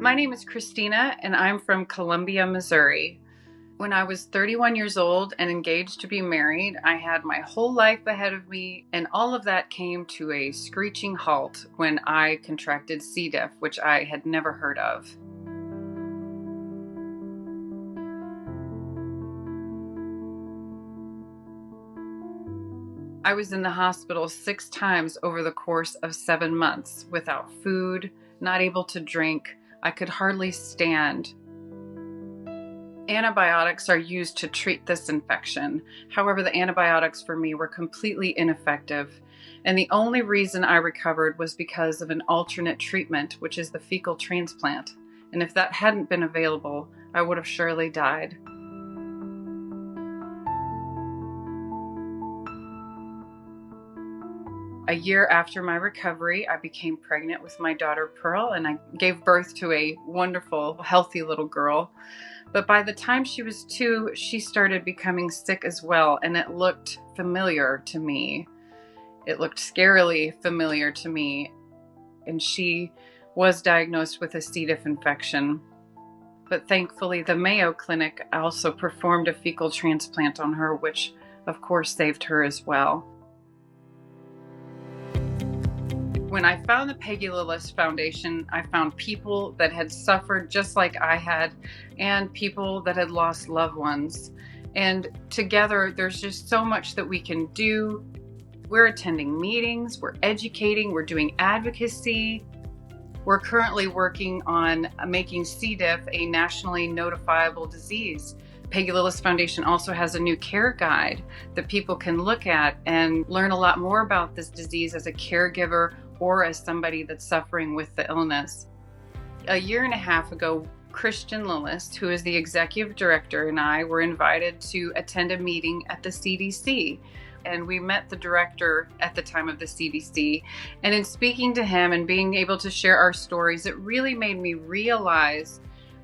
My name is Christina, and I'm from Columbia, Missouri. When I was 31 years old and engaged to be married, I had my whole life ahead of me, and all of that came to a screeching halt when I contracted C. diff, which I had never heard of. I was in the hospital 6 times over the course of 7 months without food, not able to drink. I could hardly stand. Antibiotics are used to treat this infection. However, the antibiotics for me were completely ineffective. And the only reason I recovered was because of an alternate treatment, which is the fecal transplant. And if that hadn't been available, I would have surely died. A year after my recovery, I became pregnant with my daughter Pearl, and I gave birth to a wonderful, healthy little girl. But by the time she was 2, she started becoming sick as well, and it looked familiar to me. It looked scarily familiar to me, and she was diagnosed with a C. diff infection. But thankfully, the Mayo Clinic also performed a fecal transplant on her, which of course saved her as well. When I found the Peggy Lillis Foundation, I found people that had suffered just like I had, and people that had lost loved ones. And together, there's just so much that we can do. We're attending meetings, we're educating, we're doing advocacy. We're currently working on making C. diff a nationally notifiable disease. Peggy Lillis Foundation also has a new care guide that people can look at and learn a lot more about this disease as a caregiver or as somebody that's suffering with the illness. A year and a half ago, Christian Lillis, who is the executive director, and I were invited to attend a meeting at the CDC. And we met the director at the time of the CDC. And in speaking to him and being able to share our stories, it really made me realize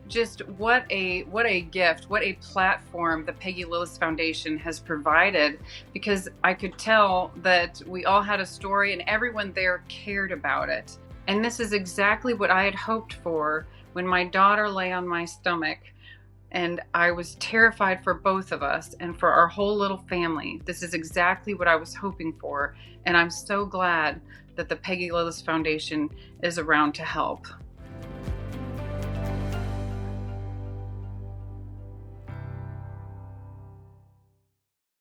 just what a gift, what a platform the Peggy Lillis Foundation has provided, because I could tell that we all had a story and everyone there cared about it. And this is exactly what I had hoped for when my daughter lay on my stomach, and I was terrified for both of us and for our whole little family. This is exactly what I was hoping for, and I'm so glad that the Peggy Lillis Foundation is around to help.